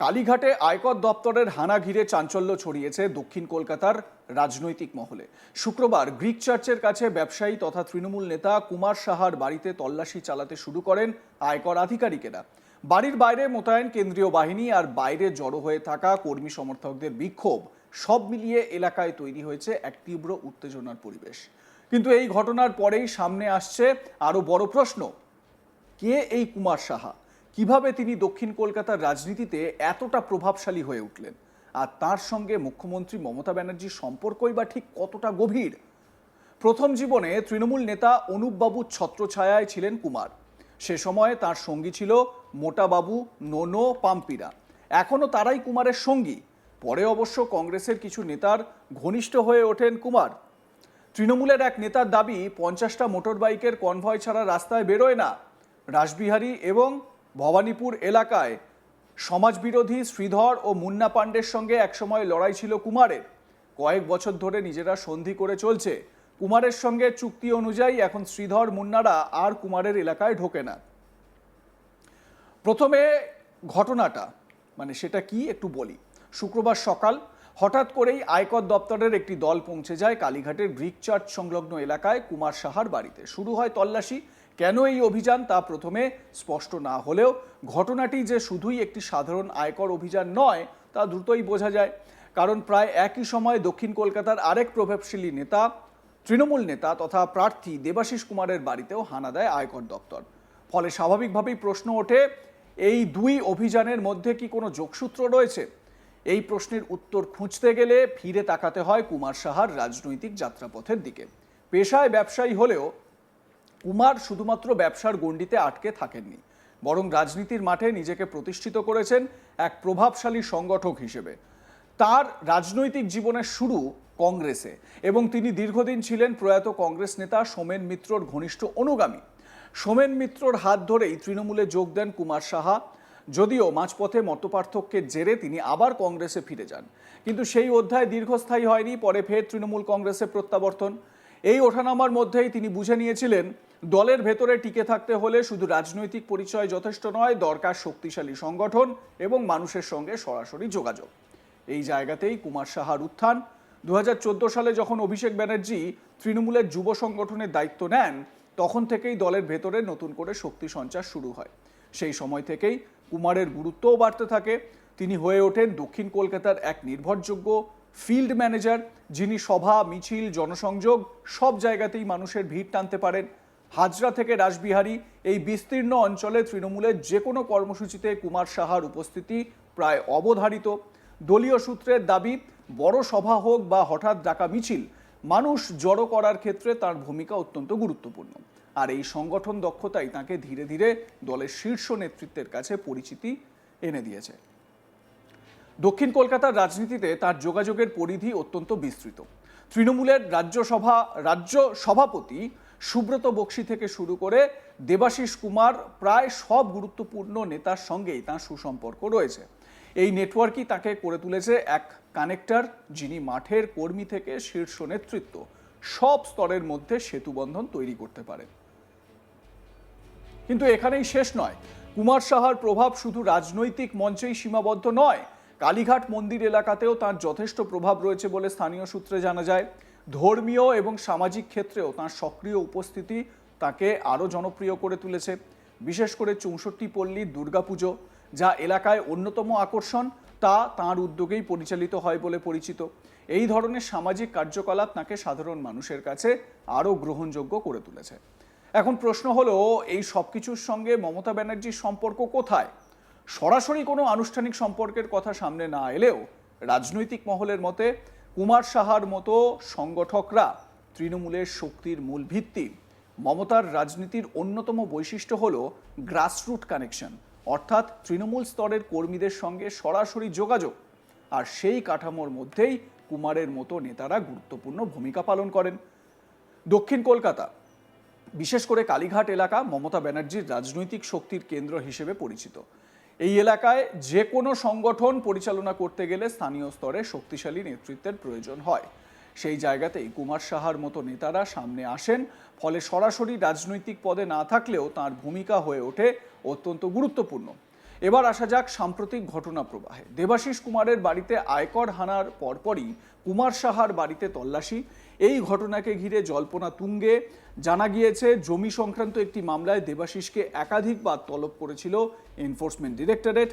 কালীঘাটে আয়কর দপ্তরের হানা ঘিরে চাঞ্চল্য ছড়িয়েছে দক্ষিণ কলকাতার রাজনৈতিক মহলে। শুক্রবার গ্রিক চার্চের কাছে ব্যবসায়ী তথা তৃণমূল নেতা কুমার সাহার বাড়িতে তল্লাশি চালাতে শুরু করেন আয়কর আধিকারিকেরা। বাড়ির বাইরে মোতায়েন কেন্দ্রীয় বাহিনী আর বাইরে জড়ো হয়ে থাকা কর্মী সমর্থকদের বিক্ষোভ, সব মিলিয়ে এলাকায় তৈরি হয়েছে এক তীব্র উত্তেজনার পরিবেশ। কিন্তু এই ঘটনার পরেই সামনে আসছে আরো বড় প্রশ্ন, কে এই কুমার সাহা? কিভাবে তিনি দক্ষিণ কলকাতার রাজনীতিতে এতটা প্রভাবশালী হয়ে উঠলেন? আর তার সঙ্গে মুখ্যমন্ত্রী মমতা ব্যানার্জির সম্পর্কই বা ঠিক কতটা গভীর? প্রথম জীবনে তৃণমূল নেতা অনুপবাবুর ছত্রছায়ায় ছিলেন কুমার। সে সময়ে তার সঙ্গী ছিল মোটাবাবু, নোনো, পাম্পিরা। এখনো তারাই কুমারের সঙ্গী। পরে অবশ্য কংগ্রেসের কিছু নেতার ঘনিষ্ঠ হয়ে ওঠেন কুমার। তৃণমূলের এক নেতার দাবি, 50টা মোটর বাইকের কনভয় ছাড়া রাস্তায় বেরোয় না। রাসবিহারী এবং ভবানীপুর এলাকায় সমাজবিরোধী শ্রীধর ও মুন্না পাণ্ডের সঙ্গে একসময় লড়াই ছিল কুমারের। কয়েক বছর ধরে নিজেরা সন্ধি করে চলছে। কুমারের সঙ্গে চুক্তি অনুযায়ী এখন শ্রীধর, মুন্নারা আর কুমারের এলাকায় ঢোকে না। প্রথমে ঘটনাটা সেটা কি একটু বলি। শুক্রবার সকাল হঠাৎ করেই আয়কর দপ্তরের একটি দল পৌঁছে যায় কালীঘাটের গ্রিক চার্চ সংলগ্ন এলাকায় কুমার সাহার বাড়িতে। শুরু হয় তল্লাশি। কেন এই অভিযান তা প্রথমে স্পষ্ট না হলেও ঘটনাটি যে শুধুই একটি সাধারণ আয়কর অভিযান নয় তা দ্রুতই বোঝা যায়। কারণ প্রায় একই সময় দক্ষিণ কলকাতার আরেক প্রভাবশালী নেতা, তৃণমূল নেতা তথা প্রার্থী দেবাশিস কুমারের বাড়িতেও হানা দেয় আয়কর দপ্তর। ফলে স্বাভাবিকভাবেই প্রশ্ন ওঠে, এই দুই অভিযানের মধ্যে কি কোনো যোগসূত্র রয়েছে? এই প্রশ্নের উত্তর খুঁজতে গেলে ফিরে তাকাতে হয় কুমার সাহার রাজনৈতিক যাত্রাপথের দিকে। পেশায় ব্যবসায়ী হলেও কুমার শুধুমাত্র ব্যবসার গণ্ডিতে আটকে থাকেননি, বরং রাজনীতির মাঠে নিজেকে প্রতিষ্ঠিত করেছেন এক প্রভাবশালী সংগঠক হিসেবে। তার রাজনৈতিক জীবনের শুরু কংগ্রেসে এবং তিনি দীর্ঘদিন ছিলেন প্রয়াত কংগ্রেস নেতা সোমেন মিত্রর ঘনিষ্ঠ অনুগামী। সোমেন মিত্রর হাত ধরেই তৃণমূলে যোগ দেন কুমার সাহা। যদিও মাঝপথে মতপার্থক্যের জেরে তিনি আবার কংগ্রেসে ফিরে যান, কিন্তু সেই অধ্যায় দীর্ঘস্থায়ী হয়নি। পরে ফের তৃণমূল কংগ্রেসে প্রত্যাবর্তন। এই ওঠানামার মধ্যেই তিনি বুঝে নিয়েছিলেন, দলের ভেতরে টিকে থাকতে হলে শুধু রাজনৈতিক পরিচয় যথেষ্ট নয়, দরকার শক্তিশালী সংগঠন এবং মানুষের সঙ্গে সরাসরি যোগাযোগ। এই জায়গাতেই কুমার সাহার উত্থান। 2014 সালে যখন অভিষেক ব্যানার্জি তৃণমূলের যুব সংগঠনের দায়িত্ব নেন, তখন থেকেই দলের ভেতরে নতুন করে শক্তি সঞ্চার শুরু হয়। সেই সময় থেকেই কুমারের গুরুত্বও বাড়তে থাকে। তিনি হয়ে ওঠেন দক্ষিণ কলকাতার এক নির্ভরযোগ্য ফিল্ড ম্যানেজার, যিনি সভা, মিছিল, জনসংযোগ সব জায়গাতেই মানুষের ভিড় টানতে পারেন। হাজরা থেকে রাসবিহারী এই বিস্তীর্ণ অঞ্চলে তৃণমূলের যে কোনো কর্মসূচিতে কুমার সাহার উপস্থিতি প্রায় অবধারিত। দলীয় সূত্রের দাবি, বড় সভা হোক বা হঠাৎ ডাকা মিছিল, মানুষ জড়ো করার ক্ষেত্রে তার ভূমিকা অত্যন্ত গুরুত্বপূর্ণ। আর এই সংগঠন দক্ষতাই তাকে ধীরে ধীরে দলের শীর্ষ নেতৃত্বের কাছে পরিচিতি এনে দিয়েছে। দক্ষিণ কলকাতার রাজনীতিতে তার যোগাযোগের পরিধি অত্যন্ত বিস্তৃত। তৃণমূলের রাজ্য সভাপতি সুব্রত বক্সী থেকে শুরু করে দেবাশিস কুমার, প্রায় সব গুরুত্বপূর্ণ নেতার সঙ্গেই তার সুসম্পর্ক রয়েছে। এই নেটওয়ার্কই তাকে করে তুলেছে এক কানেক্টর, যিনি মাঠের কর্মী থেকে শীর্ষ নেতৃত্ব সব স্তরের মধ্যে সেতুবন্ধন তৈরি করতে পারে। কিন্তু এখানেই শেষ নয়। কুমার সাহার প্রভাব শুধু রাজনৈতিক মঞ্চেই সীমাবদ্ধ নয়, কালীঘাট মন্দির এলাকাতেও তার যথেষ্ট প্রভাব রয়েছে বলে স্থানীয় সূত্রে জানা যায়। ধর্মীয় এবং সামাজিক ক্ষেত্রেও তার সক্রিয় উপস্থিতি তাকে আরও জনপ্রিয় করে তুলেছে। বিশেষ করে 64 পল্লীর দুর্গাপুজো, যা এলাকায় অন্যতম আকর্ষণ, তা তাঁর উদ্যোগেই পরিচালিত হয় বলে পরিচিত। এই ধরনের সামাজিক কার্যকলাপ তাকে সাধারণ মানুষের কাছে আরও গ্রহণযোগ্য করে তুলেছে। এখন প্রশ্ন হলো, এই সব কিছুর সঙ্গে মমতা ব্যানার্জির সম্পর্ক কোথায়? সরাসরি কোনো আনুষ্ঠানিক সম্পর্কের কথা সামনে না এলেও রাজনৈতিক মহলের মতে কুমার সাহার মতো সংগঠকরা তৃণমূলের শক্তির মূল ভিত্তি। মমতার রাজনীতির অন্যতম বৈশিষ্ট্য হলো গ্রাসরুট কানেকশন, অর্থাৎ তৃণমূল স্তরের কর্মীদের সঙ্গে সরাসরি যোগাযোগ। আর সেই কাঠামোর মধ্যেই কুমারের মতো নেতারা গুরুত্বপূর্ণ ভূমিকা পালন করেন। দক্ষিণ কলকাতা, বিশেষ করে কালীঘাট এলাকা মমতা ব্যানার্জির রাজনৈতিক শক্তির কেন্দ্র হিসেবে পরিচিত। এই এলাকায় যে কোনো সংগঠন পরিচালনা করতে গেলে স্থানীয় স্তরে শক্তিশালী নেতৃত্বের প্রয়োজন হয়। সেই জায়গাতেই কুমার সাহার মতো নেতারা সামনে আসেন। ফলে সরাসরি রাজনৈতিক পদে না থাকলেও তার ভূমিকা হয়ে ওঠে অত্যন্ত গুরুত্বপূর্ণ। এবার আসা যাক সাম্প্রতিক ঘটনা প্রবাহে। দেবাশিস কুমারের বাড়িতে আয়কর হানার পরপরই কুমার সাহার বাড়িতে তল্লাশি। এই ঘটনাকে ঘিরে জল্পনা তুঙ্গে। জানা গিয়েছে জমি সংক্রান্ত একটি মামলায় দেবাশিসকে একাধিকবার তলব করেছিল এনফোর্সমেন্ট ডিরেক্টরেট।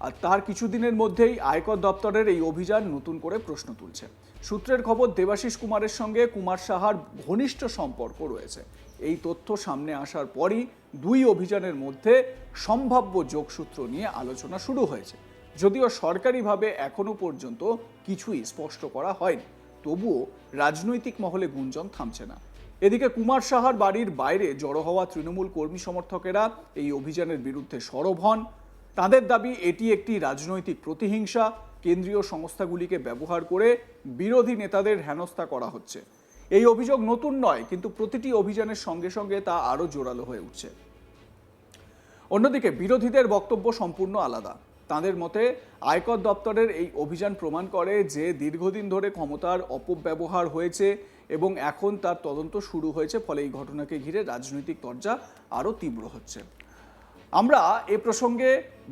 আর তার কিছুদিনের মধ্যেই আয়কর দপ্তরের এই অভিযান নতুন করে প্রশ্ন তুলছে। সূত্রের খবর, দেবাশিস কুমারের সঙ্গে কুমার সাহার ঘনিষ্ঠ সম্পর্ক রয়েছে। এই তথ্য সামনে আসার পরই দুই অভিযানের মধ্যে সম্ভাব্য যোগসূত্র নিয়ে আলোচনা শুরু হয়েছে। যদিও সরকারিভাবে এখনো পর্যন্ত কিছুই স্পষ্ট করা হয়নি, তবুও রাজনৈতিক মহলে গুঞ্জন থামছে না। এদিকে কুমার সাহার বাড়ির বাইরে জড়ো হওয়া তৃণমূল কর্মী সমর্থকেরা এই অভিযানের বিরুদ্ধে সরব হন। তাদের দাবি এটি একটি রাজনৈতিক প্রতিহিংসা, কেন্দ্রীয় সংস্থাগুলিকে ব্যবহার করে বিরোধী নেতাদের হেনস্থা করা হচ্ছে। এই অভিযোগ নতুন নয়, কিন্তু প্রতিটি অভিযানের সঙ্গে সঙ্গে তা আরও জোরালো হয়ে উঠছে। অন্যদিকে বিরোধীদের বক্তব্য সম্পূর্ণ আলাদা। তাদের মতে আয়কর দপ্তরের এই অভিযান প্রমাণ করে যে দীর্ঘদিন ধরে ক্ষমতার অপব্যবহার হয়েছে এবং এখন তার তদন্ত শুরু হয়েছে, ফলে এই ঘটনাকে ঘিরে রাজনৈতিক তরজা আরও তীব্র হচ্ছে। আমরা এ প্রসঙ্গে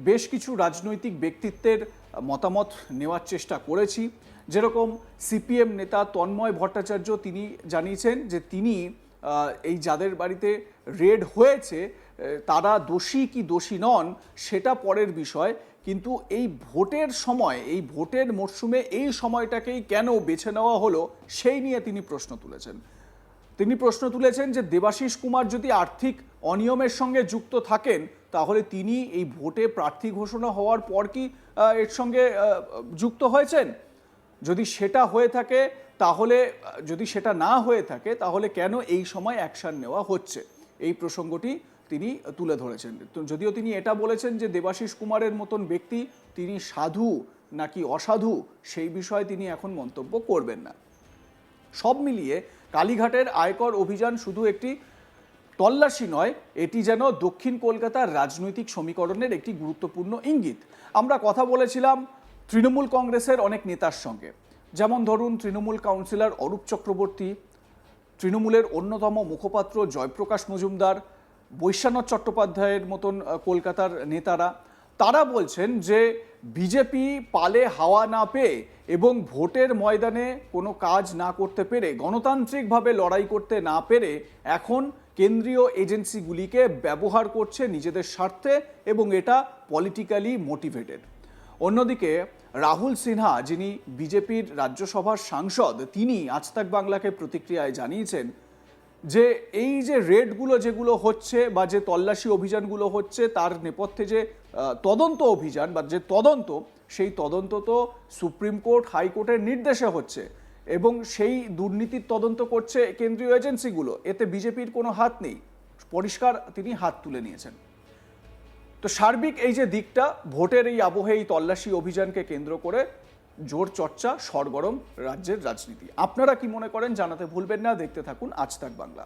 বেশ কিছু রাজনৈতিক ব্যক্তিত্বের মতামত নেওয়ার চেষ্টা করেছি। যেরকম সিপিএম নেতা তন্ময় ভট্টাচার্য, তিনি জানিয়েছেন যে তিনি এই যাদের বাড়িতে রেড হয়েছে তারা দোষী কি দোষী নন সেটা পরের বিষয়, কিন্তু এই ভোটের সময়, এই ভোটের মরশুমে এই সময়টাকেই কেন বেছে নেওয়া হলো সেই নিয়ে তিনি প্রশ্ন তুলেছেন যে দেবাশিস কুমার যদি আর্থিক অনিয়মের সঙ্গে যুক্ত থাকেন তাহলে তিনি এই ভোটে প্রার্থী ঘোষণা হওয়ার পর কি এর সঙ্গে যুক্ত হয়েছেন? যদি সেটা হয়ে থাকে তাহলে, যদি সেটা না হয়ে থাকে তাহলে কেন এই সময় অ্যাকশন নেওয়া হচ্ছে, এই প্রসঙ্গটি তিনি তুলে ধরেছেন। যদিও তিনি এটা বলেছেন যে দেবাশিস কুমারের মতন ব্যক্তি তিনি সাধু নাকি অসাধু সেই বিষয়ে তিনি এখন মন্তব্য করবেন না। সব মিলিয়ে কালীঘাটের আয়কর অভিযান শুধু একটি তল্লাশি নয়, এটি যেন দক্ষিণ কলকাতার রাজনৈতিক সমীকরণের একটি গুরুত্বপূর্ণ ইঙ্গিত। আমরা কথা বলেছিলাম তৃণমূল কংগ্রেসের অনেক নেতার সঙ্গে, যেমন ধরুন তৃণমূল কাউন্সিলর অরূপ চক্রবর্তী, তৃণমূলের অন্যতম মুখপাত্র জয়প্রকাশ মজুমদার, বৈশ্বনাথ চট্টোপাধ্যায়ের মতন কলকাতার নেতারা। তারা বলছেন যে বিজেপি পালে হাওয়া না পেয়ে এবং ভোটের ময়দানে কোনো কাজ না করতে পেরে, গণতান্ত্রিকভাবে লড়াই করতে না পেরে এখন কেন্দ্রীয় এজেন্সিগুলিকে ব্যবহার করছে নিজেদের স্বার্থে এবং এটা পলিটিক্যালি মোটিভেটেড। অন্যদিকে রাহুল সিনহা, যিনি বিজেপির রাজ্যসভার সাংসদ, তিনি আজ তাক বাংলাকে প্রতিক্রিয়ায় জানিয়েছেন যে এই যে রেডগুলো যেগুলো হচ্ছে বা যে তল্লাশি অভিযানগুলো হচ্ছে তার নেপথ্যে যে তদন্ত অভিযান বা যে তদন্ত, সেই তদন্ত তো সুপ্রিম কোর্ট, হাইকোর্টের নির্দেশে হচ্ছে এবং সেই দুর্নীতির তদন্ত করছে কেন্দ্রীয় এজেন্সিগুলো, এতে বিজেপির কোনো হাত নেই, পরিষ্কার তিনি হাত তুলে নিয়েছেন। তো সার্বিক এই যে দিকটা, ভোটের এই আবহে এই তল্লাশি অভিযানকে কেন্দ্র করে জোর চর্চা, সরগরম রাজ্যের রাজনীতি। আপনারা কি মনে করেন জানাতে ভুলবেন না। দেখতে থাকুন আজ তাক বাংলা।